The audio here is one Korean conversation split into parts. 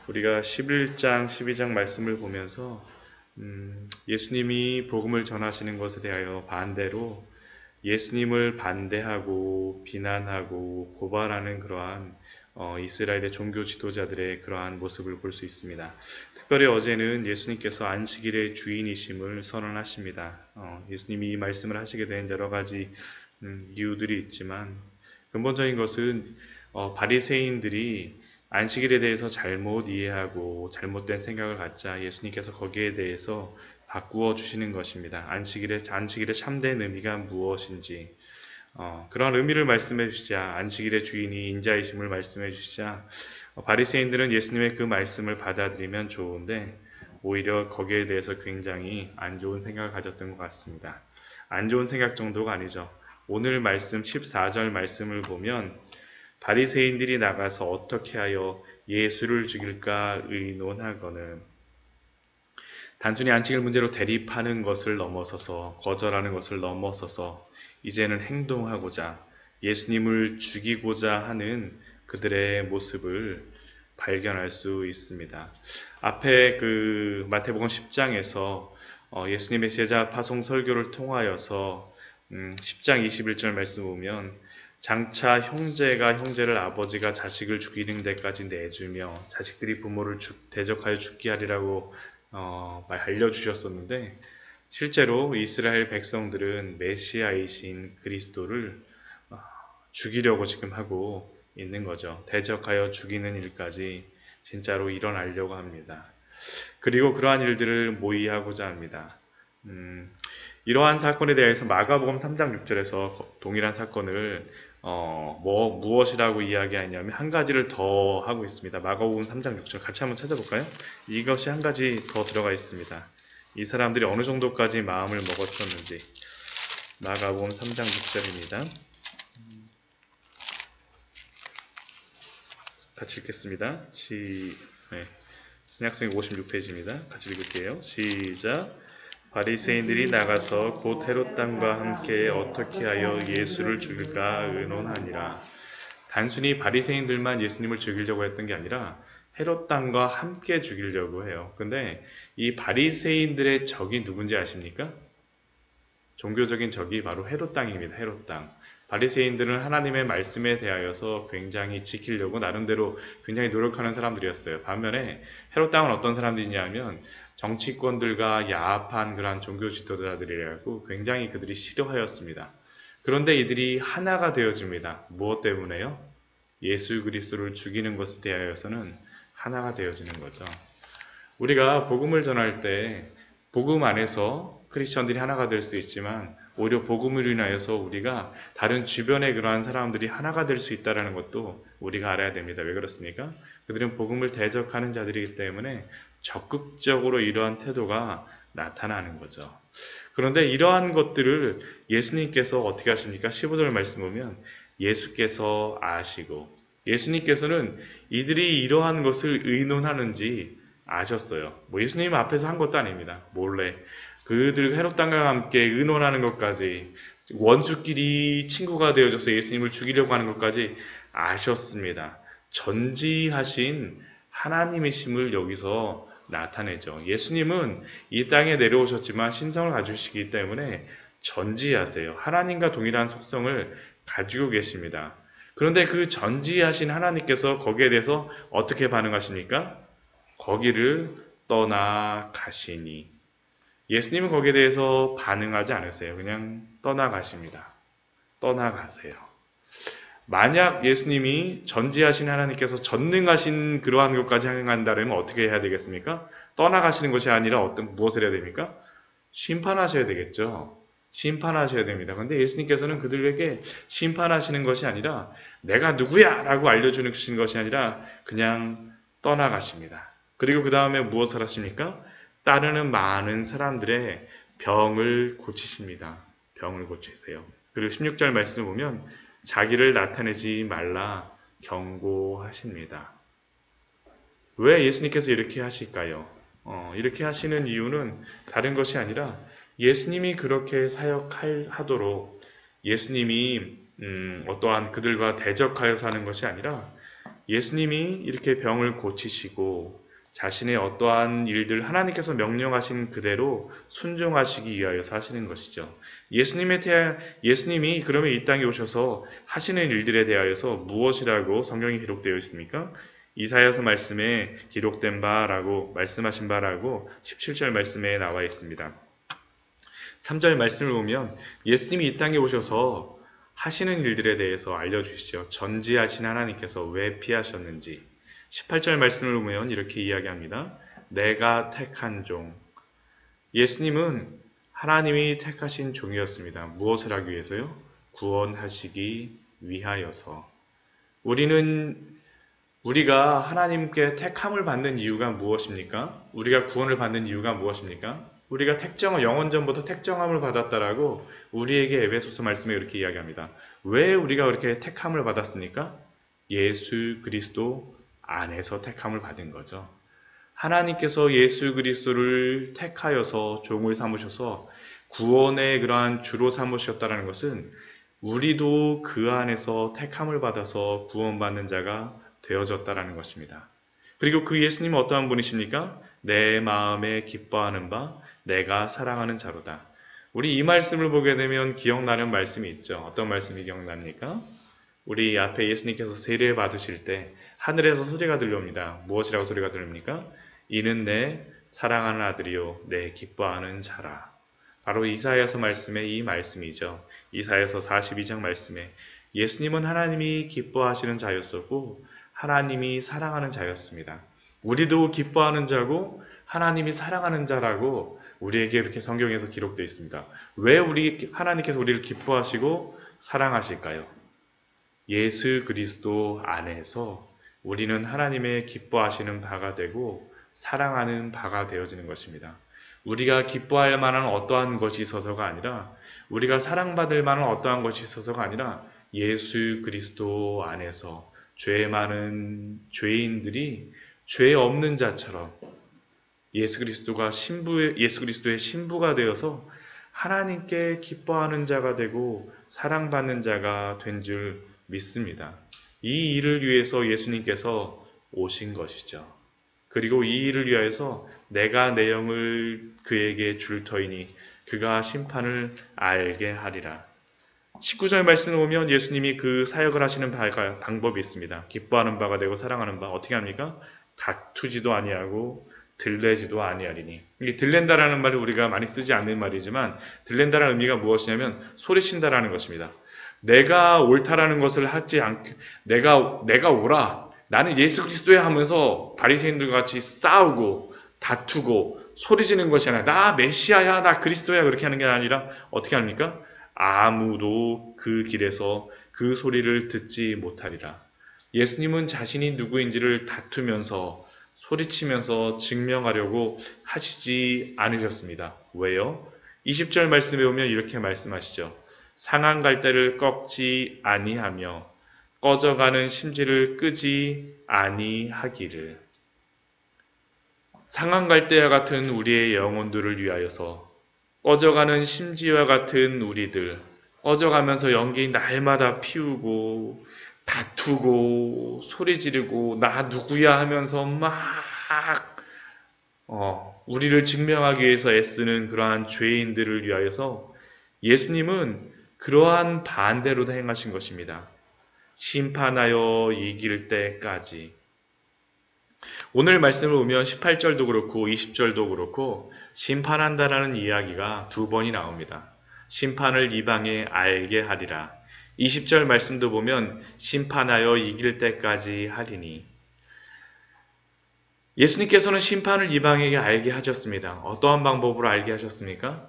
우리가 11장, 12장 말씀을 보면서 예수님이 복음을 전하시는 것에 대하여 반대로 예수님을 반대하고 비난하고 고발하는 그러한 이스라엘의 종교 지도자들의 그러한 모습을 볼 수 있습니다. 특별히 어제는 예수님께서 안식일의 주인이심을 선언하십니다. 예수님이 이 말씀을 하시게 된 여러 가지 이유들이 있지만 근본적인 것은 바리새인들이 안식일에 대해서 잘못 이해하고 잘못된 생각을 갖자 예수님께서 거기에 대해서 바꾸어 주시는 것입니다. 안식일의 참된 의미가 무엇인지 그런 의미를 말씀해 주시자 안식일의 주인이 인자이심을 말씀해 주시자 바리새인들은 예수님의 그 말씀을 받아들이면 좋은데 오히려 거기에 대해서 굉장히 안 좋은 생각을 가졌던 것 같습니다. 안 좋은 생각 정도가 아니죠. 오늘 말씀 14절 말씀을 보면 바리새인들이 나가서 어떻게 하여 예수를 죽일까 의논하거늘 단순히 안식일 문제로 대립하는 것을 넘어서서 거절하는 것을 넘어서서 이제는 행동하고자 예수님을 죽이고자 하는 그들의 모습을 발견할 수 있습니다. 앞에 그 마태복음 10장에서 예수님의 제자 파송 설교를 통하여서 10장 21절 말씀 보면 장차 형제가 형제를 아버지가 자식을 죽이는 데까지 내주며 자식들이 부모를 대적하여 죽게 하리라고 알려주셨었는데 실제로 이스라엘 백성들은 메시아이신 그리스도를 죽이려고 지금 하고 있는 거죠. 대적하여 죽이는 일까지 진짜로 일어나려고 합니다. 그리고 그러한 일들을 모의하고자 합니다. 이러한 사건에 대해서 마가복음 3장 6절에서 동일한 사건을 무엇이라고 이야기하냐면 한 가지를 더 하고 있습니다. 마가복음 3장 6절 같이 한번 찾아볼까요? 이것이 한 가지 더 들어가 있습니다. 이 사람들이 어느 정도까지 마음을 먹었었는지 마가복음 3장 6절입니다. 같이 읽겠습니다. 신약성경 56페이지입니다. 같이 읽을게요. 시작. 바리새인들이 나가서 곧 헤롯 당과 함께 어떻게 하여 예수를 죽일까 의논하니라. 단순히 바리새인들만 예수님을 죽이려고 했던 게 아니라 헤롯 당과 함께 죽이려고 해요. 근데 이 바리새인들의 적이 누군지 아십니까? 종교적인 적이 바로 헤롯 당입니다. 헤롯 당. 바리새인들은 하나님의 말씀에 대하여서 굉장히 지키려고 나름대로 굉장히 노력하는 사람들이었어요. 반면에 헤롯 당은 어떤 사람들이냐면 정치권들과 야합한 그러한 종교 지도자들이라고 굉장히 그들이 싫어하였습니다. 그런데 이들이 하나가 되어집니다. 무엇 때문에요? 예수 그리스도를 죽이는 것에 대하여서는 하나가 되어지는 거죠. 우리가 복음을 전할 때 복음 안에서 크리스천들이 하나가 될 수 있지만 오히려 복음으로 인하여서 우리가 다른 주변의 그러한 사람들이 하나가 될 수 있다는 것도 우리가 알아야 됩니다. 왜 그렇습니까? 그들은 복음을 대적하는 자들이기 때문에 적극적으로 이러한 태도가 나타나는 거죠. 그런데 이러한 것들을 예수님께서 어떻게 하십니까? 15절 말씀 보면 예수께서 아시고 예수님께서는 이들이 이러한 것을 의논하는지 아셨어요. 예수님 앞에서 한 것도 아닙니다. 몰래 그들 헤롯 당과 함께 의논하는 것까지 원수끼리 친구가 되어져서 예수님을 죽이려고 하는 것까지 아셨습니다. 전지하신 하나님이심을 여기서 나타내죠. 예수님은 이 땅에 내려오셨지만 신성을 가지시기 때문에 전지하세요. 하나님과 동일한 속성을 가지고 계십니다. 그런데 그 전지하신 하나님께서 거기에 대해서 어떻게 반응하십니까? 거기를 떠나가시니. 예수님은 거기에 대해서 반응하지 않으세요. 그냥 떠나가십니다. 떠나가세요. 만약 예수님이 전지하신 하나님께서 전능하신 그러한 것까지 행한다면 어떻게 해야 되겠습니까? 떠나가시는 것이 아니라 무엇을 해야 됩니까? 심판하셔야 되겠죠. 심판하셔야 됩니다. 그런데 예수님께서는 그들에게 심판하시는 것이 아니라 내가 누구야! 라고 알려주는 것이 아니라 그냥 떠나가십니다. 그리고 그 다음에 무엇을 하십니까? 따르는 많은 사람들의 병을 고치십니다. 병을 고치세요. 그리고 16절 말씀을 보면 자기를 나타내지 말라 경고하십니다. 왜 예수님께서 이렇게 하실까요? 이렇게 하시는 이유는 다른 것이 아니라 예수님이 그렇게 사역하도록 예수님이 어떠한 그들과 대적하여 사는 것이 아니라 예수님이 이렇게 병을 고치시고 자신의 어떠한 일들 하나님께서 명령하신 그대로 순종하시기 위하여 사시는 것이죠. 예수님이 그러면 이 땅에 오셔서 하시는 일들에 대하여서 무엇이라고 성경에 기록되어 있습니까? 이사야서 말씀에 기록된 바라고 말씀하신 바라고 17절 말씀에 나와 있습니다. 3절 말씀을 보면 예수님이 이 땅에 오셔서 하시는 일들에 대해서 알려주시죠. 전지하신 하나님께서 왜 피하셨는지. 18절 말씀을 보면 이렇게 이야기합니다. 내가 택한 종. 예수님은 하나님이 택하신 종이었습니다. 무엇을 하기 위해서요? 구원하시기 위하여서. 우리가 하나님께 택함을 받는 이유가 무엇입니까? 우리가 구원을 받는 이유가 무엇입니까? 우리가 영원전부터 택정함을 받았다라고 우리에게 에베소서 말씀에 이렇게 이야기합니다. 왜 우리가 그렇게 택함을 받았습니까? 예수 그리스도 안에서 택함을 받은 거죠. 하나님께서 예수 그리스도를 택하여서 종을 삼으셔서 구원의 그러한 주로 삼으셨다는 것은 우리도 그 안에서 택함을 받아서 구원받는 자가 되어졌다라는 것입니다. 그리고 그 예수님은 어떠한 분이십니까? 내 마음에 기뻐하는 바 내가 사랑하는 자로다. 우리 이 말씀을 보게 되면 기억나는 말씀이 있죠. 어떤 말씀이 기억납니까? 우리 앞에 예수님께서 세례 받으실 때 하늘에서 소리가 들려옵니다. 무엇이라고 소리가 들립니까? 이는 내 사랑하는 아들이요 내 기뻐하는 자라. 바로 이사야서 말씀의 이 말씀이죠. 이사야서 42장 말씀에 예수님은 하나님이 기뻐하시는 자였었고 하나님이 사랑하는 자였습니다. 우리도 기뻐하는 자고 하나님이 사랑하는 자라고 우리에게 이렇게 성경에서 기록되어 있습니다. 왜 하나님께서 우리를 기뻐하시고 사랑하실까요? 예수 그리스도 안에서 우리는 하나님의 기뻐하시는 바가 되고 사랑하는 바가 되어지는 것입니다. 우리가 기뻐할 만한 어떠한 것이 있어서가 아니라 우리가 사랑받을 만한 어떠한 것이 있어서가 아니라 예수 그리스도 안에서 죄 많은 죄인들이 죄 없는 자처럼 예수 그리스도의 신부가 되어서 하나님께 기뻐하는 자가 되고 사랑받는 자가 된 줄 믿습니다. 이 일을 위해서 예수님께서 오신 것이죠. 그리고 이 일을 위하여서 내가 내 영을 그에게 줄 터이니 그가 심판을 알게 하리라. 19절 말씀을 보면 예수님이 그 사역을 하시는 방법이 있습니다. 기뻐하는 바가 되고 사랑하는 바. 어떻게 합니까? 다투지도 아니하고 들레지도 아니하리니. 이게 들렌다라는 말을 우리가 많이 쓰지 않는 말이지만 들렌다라는 의미가 무엇이냐면 소리친다라는 것입니다. 내가 옳다라는 것을 하지 않게 내가 옳아. 나는 예수 그리스도야 하면서 바리새인들과 같이 싸우고 다투고 소리지는 것이 아니라 나 메시아야, 나 그리스도야 그렇게 하는 게 아니라 어떻게 합니까? 아무도 그 길에서 그 소리를 듣지 못하리라. 예수님은 자신이 누구인지를 다투면서 소리치면서 증명하려고 하시지 않으셨습니다. 왜요? 20절 말씀에 보면 이렇게 말씀하시죠. 상한 갈대를 꺾지 아니하며 꺼져가는 심지를 끄지 아니하기를. 상한 갈대와 같은 우리의 영혼들을 위하여서 꺼져가는 심지와 같은 우리들, 꺼져가면서 연기 날마다 피우고 다투고 소리 지르고 나 누구야 하면서 막 우리를 증명하기 위해서 애쓰는 그러한 죄인들을 위하여서 예수님은 그러한 반대로 행하신 것입니다. 심판하여 이길 때까지. 오늘 말씀을 보면 18절도 그렇고 20절도 그렇고 심판한다라는 이야기가 두 번이 나옵니다. 심판을 이방에 알게 하리라. 20절 말씀도 보면 심판하여 이길 때까지 하리니. 예수님께서는 심판을 이방에게 알게 하셨습니다. 어떠한 방법으로 알게 하셨습니까?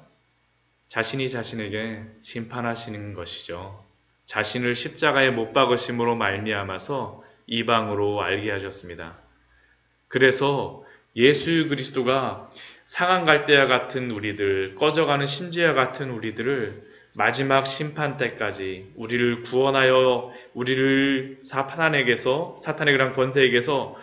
자신이 자신에게 심판하시는 것이죠. 자신을 십자가에 못 박으심으로 말미암아서 이방으로 알게 하셨습니다. 그래서 예수 그리스도가 상한 갈대와 같은 우리들, 꺼져가는 심지와 같은 우리들을 마지막 심판 때까지 우리를 구원하여 우리를 사탄의 그런 권세에게서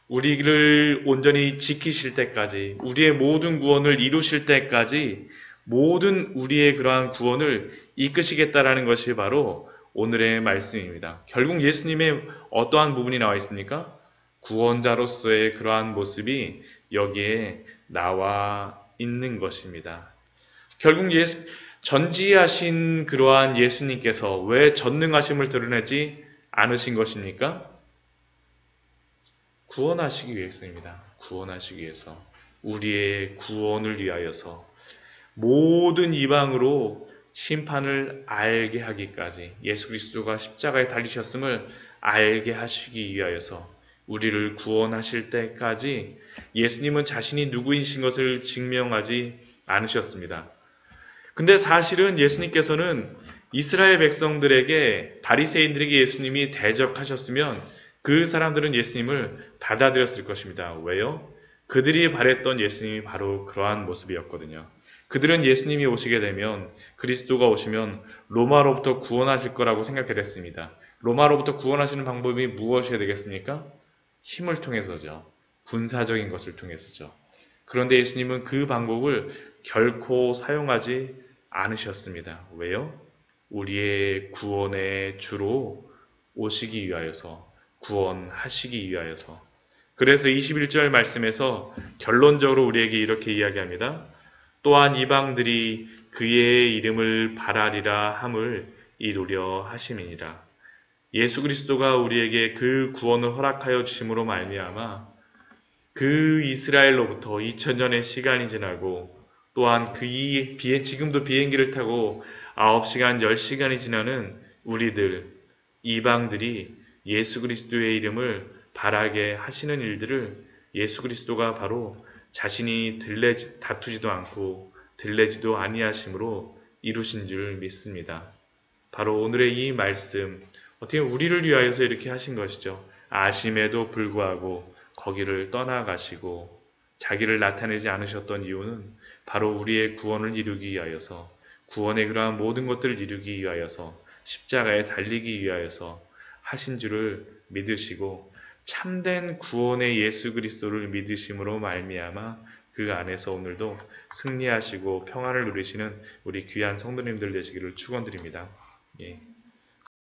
우리를 온전히 지키실 때까지 우리의 모든 구원을 이루실 때까지 모든 우리의 그러한 구원을 이끄시겠다라는 것이 바로 오늘의 말씀입니다. 결국 예수님의 어떠한 부분이 나와 있습니까? 구원자로서의 그러한 모습이 여기에 나와 있는 것입니다. 결국 전지하신 그러한 예수님께서 왜 전능하심을 드러내지 않으신 것입니까? 구원하시기 위해서입니다. 구원하시기 위해서. 우리의 구원을 위하여서 모든 이방으로 심판을 알게 하기까지 예수 그리스도가 십자가에 달리셨음을 알게 하시기 위하여서 우리를 구원하실 때까지 예수님은 자신이 누구이신 것을 증명하지 않으셨습니다. 근데 사실은 예수님께서는 이스라엘 백성들에게 바리새인들에게 예수님이 대적하셨으면 그 사람들은 예수님을 받아들였을 것입니다. 왜요? 그들이 바랬던 예수님이 바로 그러한 모습이었거든요. 그들은 예수님이 오시게 되면 그리스도가 오시면 로마로부터 구원하실 거라고 생각했습니다. 로마로부터 구원하시는 방법이 무엇이 되겠습니까? 힘을 통해서죠. 군사적인 것을 통해서죠. 그런데 예수님은 그 방법을 결코 사용하지 않으셨습니다. 왜요? 우리의 구원의 주로 오시기 위하여서, 구원하시기 위하여서. 그래서 21절 말씀에서 결론적으로 우리에게 이렇게 이야기합니다. 또한 이방들이 그의 이름을 바라리라 함을 이루려 하심이니라. 예수 그리스도가 우리에게 그 구원을 허락하여 주심으로 말미암아 그 이스라엘로부터 2000년의 시간이 지나고 또한 지금도 비행기를 타고 9시간, 10시간이 지나는 우리들, 이방들이 예수 그리스도의 이름을 바라게 하시는 일들을 예수 그리스도가 바로 자신이 다투지도 않고 들레지도 아니하심으로 이루신 줄 믿습니다. 바로 오늘의 이 말씀, 어떻게 우리를 위하여서 이렇게 하신 것이죠. 아심에도 불구하고 거기를 떠나가시고 자기를 나타내지 않으셨던 이유는 바로 우리의 구원을 이루기 위하여서, 구원의 그러한 모든 것들을 이루기 위하여서, 십자가에 달리기 위하여서 하신 줄을 믿으시고 참된 구원의 예수 그리스도를 믿으심으로 말미암아 그 안에서 오늘도 승리하시고 평안을 누리시는 우리 귀한 성도님들 되시기를 축원드립니다. 예.